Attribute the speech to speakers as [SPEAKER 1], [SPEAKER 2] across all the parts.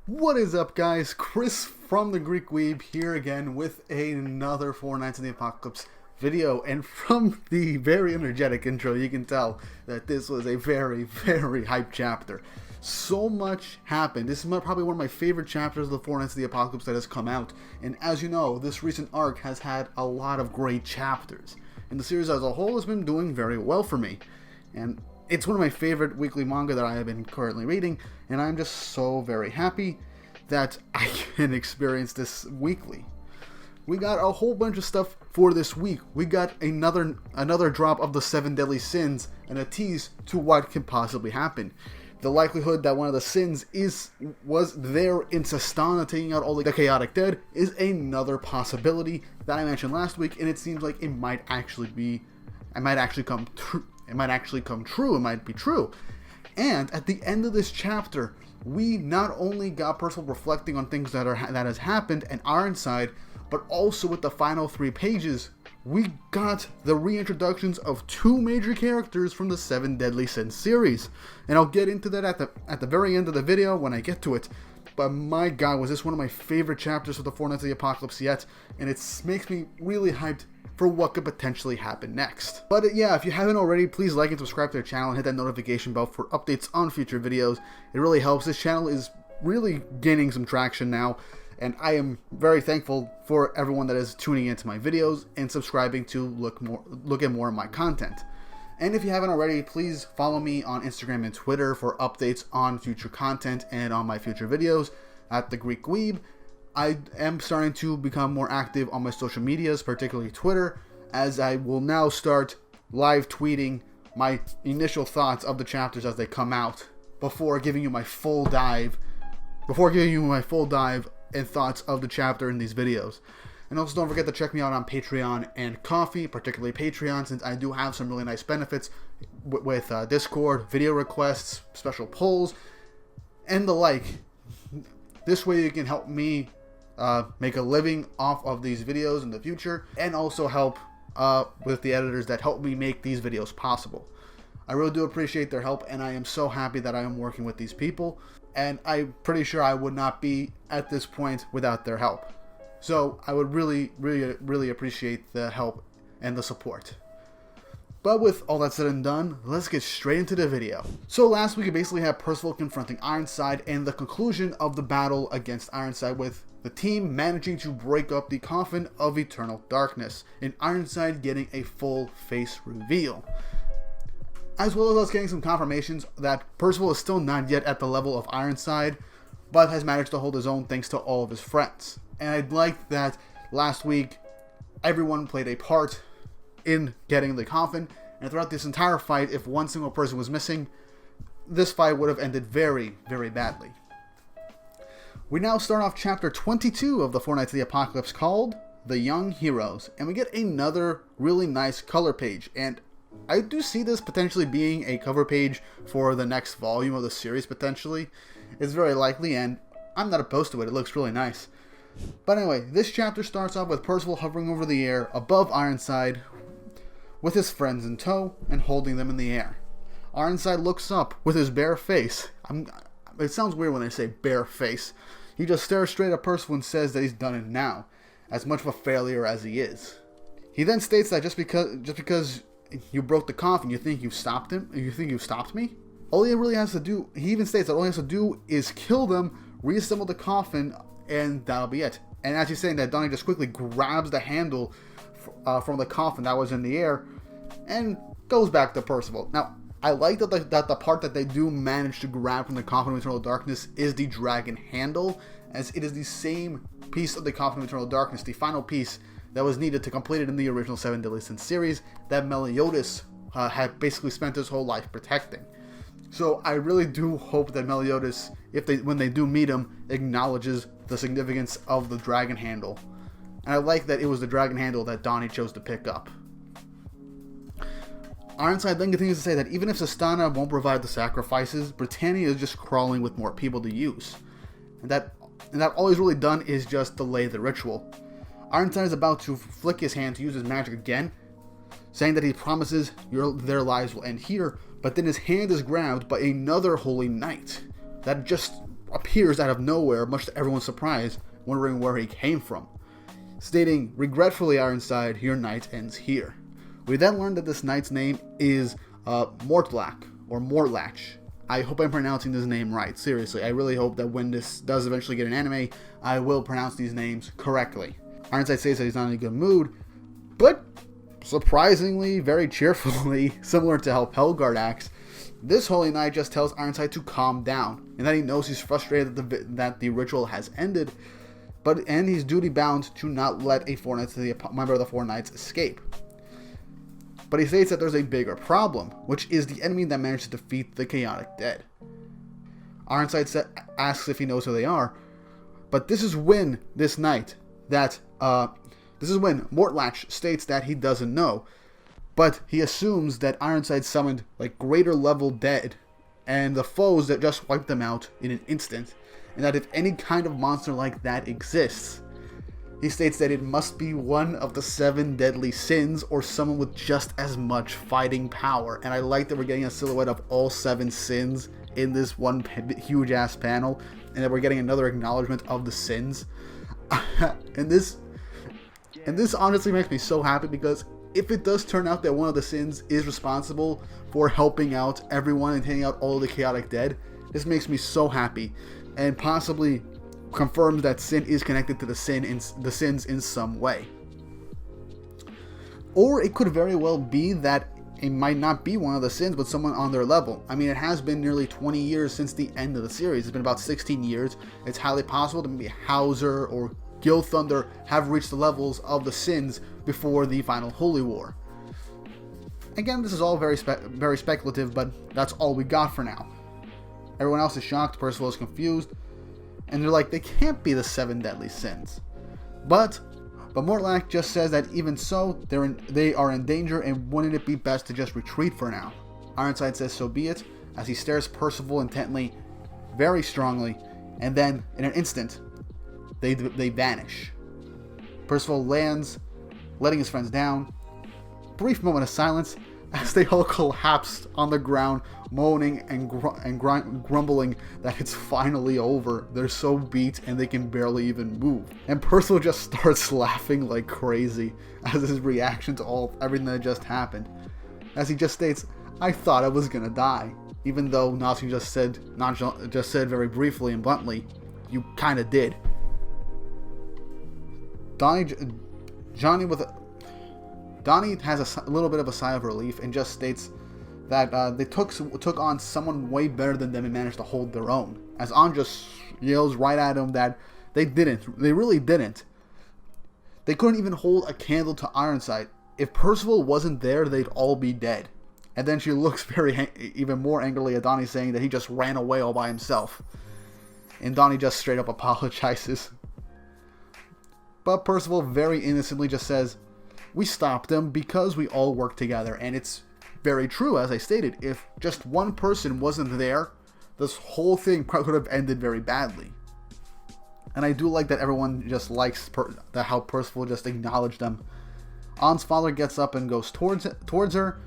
[SPEAKER 1] What is up, guys? Chris from the Greek Weeb here again with another Four Nights in the Apocalypse video, and from the very energetic intro you can tell that this was a very hyped chapter. So much happened. This is probably one of my favorite chapters of the Four Nights of the Apocalypse that has come out, and as you know, this recent arc has had a lot of great chapters, and the series as a whole has been doing very well for me, and it's one of my favorite weekly manga that I have been currently reading, and I'm just so very happy that I can experience this weekly. We got a whole bunch of stuff for this week. We got another drop of the 7 deadly sins and a tease to what can possibly happen. The likelihood that one of the sins was there in Sestana taking out all the chaotic dead is another possibility that I mentioned last week, and it seems like it might actually be come true. It might be true. And at the end of this chapter, we not only got Percival reflecting on things that has happened and Ironside, but also with the final 3 pages, we got the reintroductions of 2 major characters from the 7 Deadly Sins series. And I'll get into that at the very end of the video when I get to it. But my god, was this one of my favorite chapters of the Four Nights of the Apocalypse yet, and it makes me really hyped for what could potentially happen next. But yeah, if you haven't already, please like and subscribe to the channel and hit that notification bell for updates on future videos. It really helps. This channel is really gaining some traction now, and I am very thankful for everyone that is tuning into my videos and subscribing to look at more of my content. And if you haven't already, please follow me on Instagram and Twitter for updates on future content and on my future videos at The Greek Weeb. I am starting to become more active on my social medias, particularly Twitter, as I will now start live tweeting my initial thoughts of the chapters as they come out before giving you my full dive and thoughts of the chapter in these videos. And also don't forget to check me out on Patreon and Ko-fi, particularly Patreon, since I do have some really nice benefits with Discord, video requests, special polls, and the like. This way you can help me make a living off of these videos in the future, and also help with the editors that help me make these videos possible. I really do appreciate their help, and I am so happy that I am working with these people, and I'm pretty sure I would not be at this point without their help. So I would really appreciate the help and the support. But with all that said and done, let's get straight into the video. So last week we basically had Percival confronting Ironside and the conclusion of the battle against Ironside, with the team managing to break up the coffin of eternal darkness, and Ironside getting a full face reveal. As well as us getting some confirmations that Percival is still not yet at the level of Ironside, but has managed to hold his own thanks to all of his friends. And I'd like that last week everyone played a part in getting the coffin, and throughout this entire fight, if one single person was missing, this fight would have ended very badly. We now start off chapter 22 of the Four Nights of the Apocalypse, called The Young Heroes, and we get another really nice color page, and I do see this potentially being a cover page for the next volume of the series, potentially. It's very likely, and I'm not opposed to it. It looks really nice. But anyway, this chapter starts off with Percival hovering over the air above Ironside with his friends in tow and holding them in the air. Ironside looks up with his bare face. It sounds weird when I say bare face. He just stares straight at Percival and says that he's done it now, as much of a failure as he is. He then states that just because you broke the coffin, you think you've stopped him? You think you've stopped me? He even states that all he has to do is kill them, reassemble the coffin, and that'll be it. And as he's saying that, Donnie just quickly grabs the handle from the coffin that was in the air and goes back to Percival. Now, I like that the part that they do manage to grab from the Coffin of Eternal Darkness is the dragon handle, as it is the same piece of the Coffin of Eternal Darkness, the final piece that was needed to complete it in the original 7 Deadly Sins series that Meliodas had basically spent his whole life protecting. So I really do hope that Meliodas, when they do meet him, acknowledges the significance of the dragon handle. And I like that it was the dragon handle that Donnie chose to pick up. Ironside then continues to say that even if Sestana won't provide the sacrifices, Britannia is just crawling with more people to use. And that all he's really done is just delay the ritual. Ironside is about to flick his hand to use his magic again, saying that he promises their lives will end here, but then his hand is grabbed by another holy knight that just appears out of nowhere, much to everyone's surprise, wondering where he came from, stating, "Regretfully, Ironside, your night ends here." We then learn that this knight's name is Mortlach, or Mortlach. I hope I'm pronouncing this name right. Seriously, I really hope that when this does eventually get an anime, I will pronounce these names correctly. Ironside says that he's not in a good mood, but surprisingly, very cheerfully, similar to how Pelgard acts, this Holy Knight just tells Ironside to calm down, and that he knows he's frustrated that the ritual has ended, and he's duty bound to not let a member of the Four Knights escape. But he states that there's a bigger problem, which is the enemy that managed to defeat the Chaotic Dead. Ironside asks if he knows who they are, but this is when Mortlach states that he doesn't know, but he assumes that Ironside summoned like greater level dead and the foes that just wiped them out in an instant, and that if any kind of monster like that exists, he states that it must be one of the 7 deadly sins or someone with just as much fighting power. And I like that we're getting a silhouette of all 7 sins in this one huge ass panel, and that we're getting another acknowledgement of the sins. and this honestly makes me so happy, because if it does turn out that one of the sins is responsible for helping out everyone and taking out all of the Chaotic Dead, this makes me so happy, and possibly confirms that sin is connected to the sins in some way. Or it could very well be that it might not be one of the sins, but someone on their level. I mean, it has been nearly 20 years since the end of the series. It's been about 16 years. It's highly possible that maybe Hauser or Gil Thunder have reached the levels of the sins before the final Holy War. Again, this is all very speculative, but that's all we got for now. Everyone else is shocked, Percival is confused, and they're like, they can't be the 7 deadly sins. But Mortlach just says that even so, they are in danger, and wouldn't it be best to just retreat for now? Ironside says so be it, as he stares Percival intently, very strongly, and then, in an instant, they vanish. Percival lands, letting his friends down. Brief moment of silence as they all collapsed on the ground, moaning and grumbling that it's finally over. They're so beat and they can barely even move. And Percival just starts laughing like crazy as his reaction to everything that just happened. As he just states, "I thought I was gonna die," even though Nanatsu just said very briefly and bluntly, "You kinda did." Donnie has a little bit of a sigh of relief and just states that they took on someone way better than them and managed to hold their own. As An just yells right at him that they really didn't. They couldn't even hold a candle to Ironside. If Percival wasn't there, they'd all be dead. And then she looks even more angrily at Donnie, saying that he just ran away all by himself. And Donnie just straight up apologizes. But Percival very innocently just says, "We stopped them because we all worked together." And it's very true, as I stated. If just one person wasn't there, this whole thing could have ended very badly. And I do like that everyone just likes how Percival just acknowledged them. An's father gets up and goes towards her.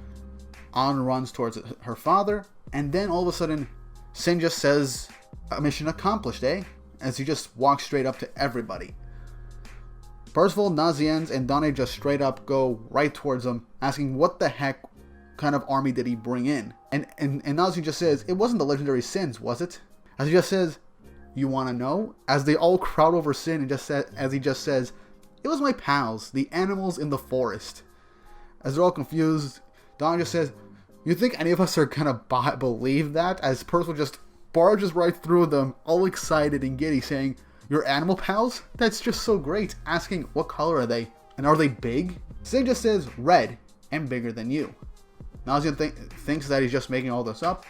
[SPEAKER 1] An runs towards her father. And then all of a sudden, Sin just says, "Mission accomplished, eh?" As he just walks straight up to everybody. Percival, Nazians, and Donnie just straight up go right towards him, asking what the heck kind of army did he bring in? And Nazi just says, "It wasn't the legendary Sins, was it?" As he just says, "You want to know?" As they all crowd over Sin, and as he just says, "It was my pals, the animals in the forest." As they're all confused, Donnie just says, "You think any of us are gonna believe that?" As Percival just barges right through them, all excited and giddy, saying, "Your animal pals? That's just so great," asking what color are they, and are they big? Sin just says, "Red, and bigger than you." Nazian thinks that he's just making all this up,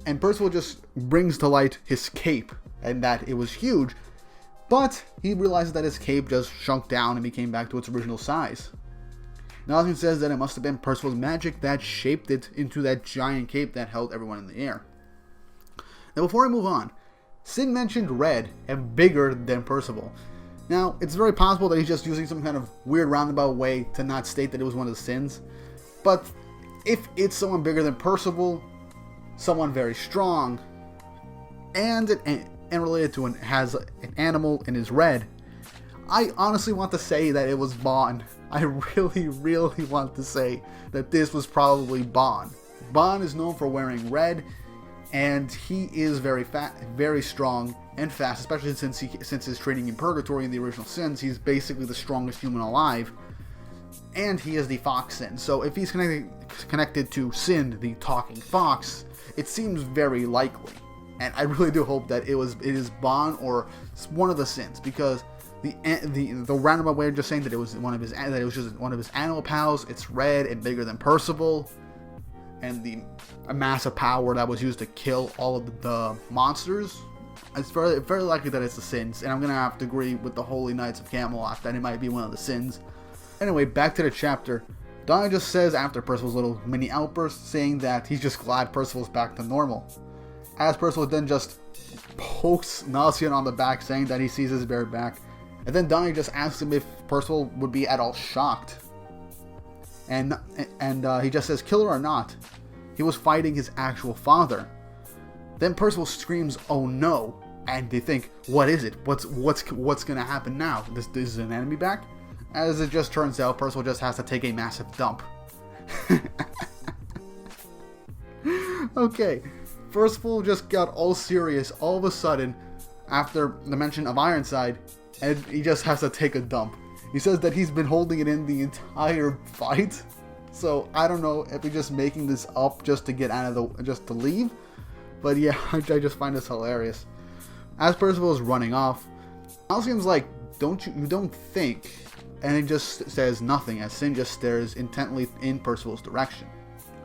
[SPEAKER 1] and Percival just brings to light his cape, and that it was huge, but he realizes that his cape just shrunk down and became back to its original size. Nazian says that it must have been Percival's magic that shaped it into that giant cape that held everyone in the air. Now before I move on, Sin mentioned red and bigger than Percival. Now, it's very possible that he's just using some kind of weird roundabout way to not state that it was one of the sins. But if it's someone bigger than Percival, someone very strong, and related to has an animal and is red, I honestly want to say that it was Bon. I really, really want to say that this was probably Bon. Bon is known for wearing red, and he is very strong and fast, especially since his training in Purgatory in the original Sins. He's basically the strongest human alive, and he is the Fox Sin. So if he's connected to Sin, the talking fox, it seems very likely. And I really do hope that it is Bon or one of the Sins, because the roundabout way of just saying that it was just one of his animal pals. It's red and bigger than Percival, and a massive power that was used to kill all of the monsters. It's very likely that it's the Sins, and I'm gonna have to agree with the Holy Knights of Camelot that it might be one of the Sins. Anyway, back to the chapter. Donnie just says after Percival's little mini outburst, saying that he's just glad Percival's back to normal. As Percival then just pokes Nalcian on the back, saying that he sees his bare back. And then Donnie just asks him if Percival would be at all shocked. And he just says, killer or not, he was fighting his actual father. Then Percival screams, oh no, and they think, what is it? What's gonna happen now? This is an enemy back? As it just turns out, Percival just has to take a massive dump. Okay, Percival just got all serious all of a sudden after the mention of Ironside, and he just has to take a dump. He says that he's been holding it in the entire fight, so I don't know if he's just making this up just to get out of just to leave. But yeah, I just find this hilarious. As Percival is running off, Alcian's like, you don't think, and he just says nothing as Sin just stares intently in Percival's direction.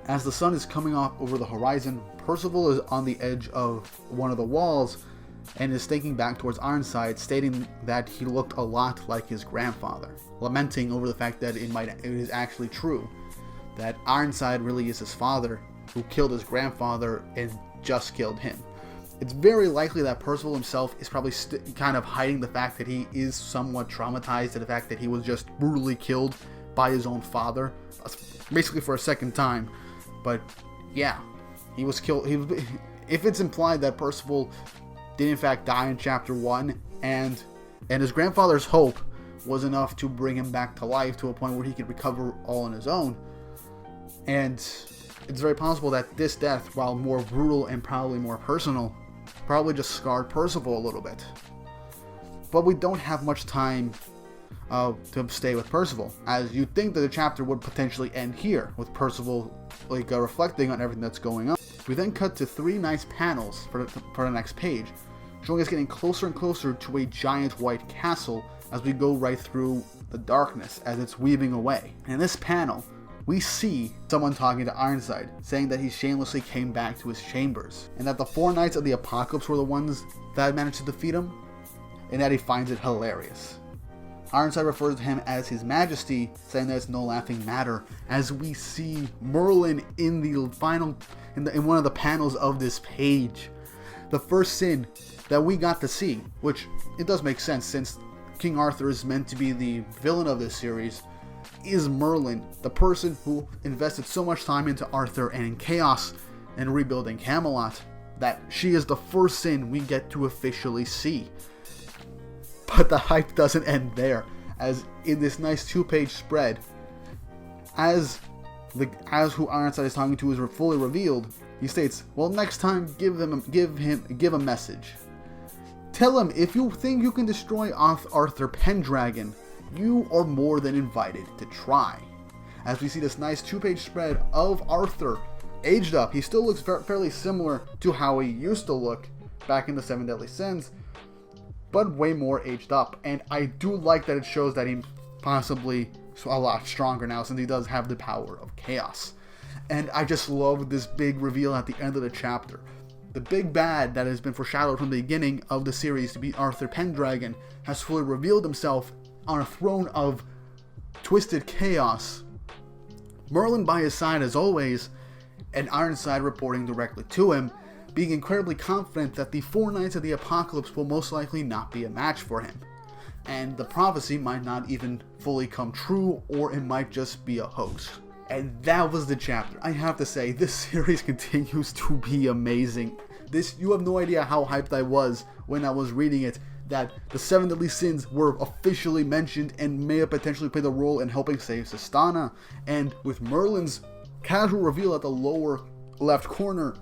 [SPEAKER 1] As the sun is coming off over the horizon, Percival is on the edge of one of the walls and is thinking back towards Ironside, stating that he looked a lot like his grandfather, lamenting over the fact that it is actually true, that Ironside really is his father, who killed his grandfather and just killed him. It's very likely that Percival himself is probably kind of hiding the fact that he is somewhat traumatized at the fact that he was just brutally killed by his own father, basically for a second time. But yeah, he was killed. If it's implied that Percival did in fact die in chapter 1, and his grandfather's hope was enough to bring him back to life to a point where he could recover all on his own, and it's very possible that this death, while more brutal and probably more personal, probably just scarred Percival a little bit. But we don't have much time to stay with Percival, as you'd think that the chapter would potentially end here, with Percival reflecting on everything that's going on. We then cut to 3 nice panels for the next page, showing us getting closer and closer to a giant white castle as we go right through the darkness as it's weaving away. And in this panel, we see someone talking to Ironside, saying that he shamelessly came back to his chambers, and that the 4 Knights of the Apocalypse were the ones that had managed to defeat him, and that he finds it hilarious. Ironside refers to him as His Majesty, saying that it's no laughing matter, as we see Merlin in one of the panels of this page. The first sin that we got to see, which it does make sense since King Arthur is meant to be the villain of this series, is Merlin, the person who invested so much time into Arthur and in Chaos and rebuilding Camelot, that she is the first sin we get to officially see. But the hype doesn't end there, as in this nice 2-page spread, as who Ironside is talking to is fully revealed, he states, well, next time give a message. Tell him if you think you can destroy Arthur Pendragon, you are more than invited to try. As we see this nice 2-page spread of Arthur aged up. He still looks fairly similar to how he used to look back in the 7 Deadly Sins, but way more aged up. And I do like that it shows that he's possibly a lot stronger now, since he does have the power of chaos. And I just love this big reveal at the end of the chapter. The big bad that has been foreshadowed from the beginning of the series to be Arthur Pendragon has fully revealed himself on a throne of twisted chaos. Merlin by his side as always, and Ironside reporting directly to him, being incredibly confident that the 4 Knights of the Apocalypse will most likely not be a match for him. And the prophecy might not even fully come true, or it might just be a hoax. And that was the chapter. I have to say, this series continues to be amazing. This, you have no idea how hyped I was when I was reading it, that the 7 deadly sins were officially mentioned and may have potentially played a role in helping save Sistana. And with Merlin's casual reveal at the lower left corner,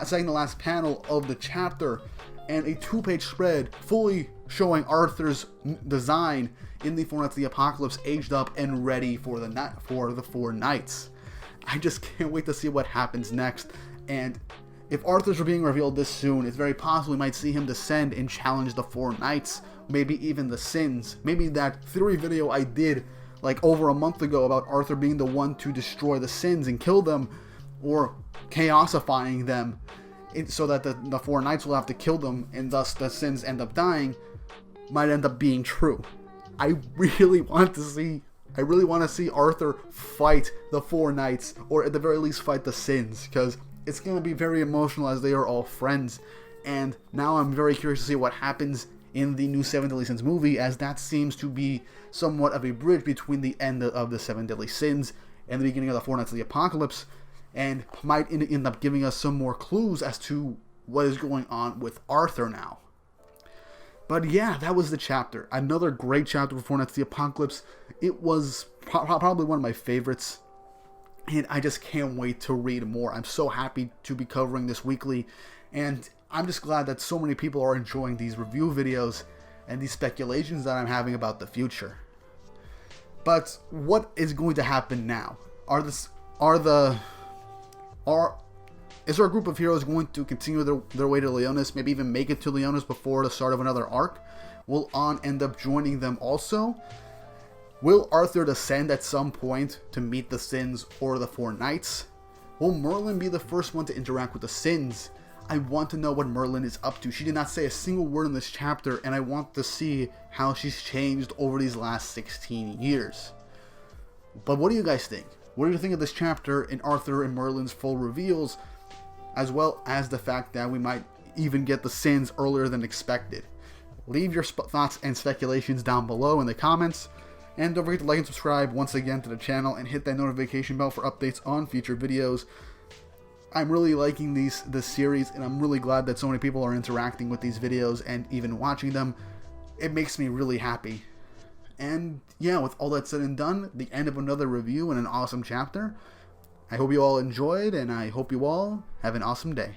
[SPEAKER 1] second to last panel of the chapter, and a 2-page spread fully showing Arthur's design in the Four Knights of the Apocalypse, aged up and ready for the 4 Knights. I just can't wait to see what happens next. And if Arthur's being revealed this soon, it's very possible we might see him descend and challenge the 4 Knights, maybe even the Sins. Maybe that theory video I did like over a month ago about Arthur being the one to destroy the Sins and kill them, or chaosifying them, so that the 4 Knights will have to kill them and thus the Sins end up dying, might end up being true. I really want to see Arthur fight the 4 Knights, or at the very least fight the Sins, because it's going to be very emotional as they are all friends. And now I'm very curious to see what happens in the new 7 Deadly Sins movie, as that seems to be somewhat of a bridge between the end of the 7 Deadly Sins and the beginning of the 4 Knights of the Apocalypse, and might end up giving us some more clues as to what is going on with Arthur now. But yeah, that was the chapter. Another great chapter for 4 Knights of the Apocalypse. It was probably one of my favorites, and I just can't wait to read more. I'm so happy to be covering this weekly, and I'm just glad that so many people are enjoying these review videos and these speculations that I'm having about the future. But what is going to happen now? Is there a group of heroes going to continue their way to Leonis, maybe even make it to Leonis before the start of another arc? Will An end up joining them also? Will Arthur descend at some point to meet the Sins or the 4 Knights? Will Merlin be the first one to interact with the Sins? I want to know what Merlin is up to. She did not say a single word in this chapter, and I want to see how she's changed over these last 16 years. But what do you guys think? What do you think of this chapter in Arthur and Merlin's full reveals, as well as the fact that we might even get the Sins earlier than expected? Leave your thoughts and speculations down below in the comments, and don't forget to like and subscribe once again to the channel, and hit that notification bell for updates on future videos. I'm really liking this series, and I'm really glad that so many people are interacting with these videos and even watching them. It makes me really happy. And yeah, with all that said and done, the end of another review and an awesome chapter. I hope you all enjoyed, and I hope you all have an awesome day.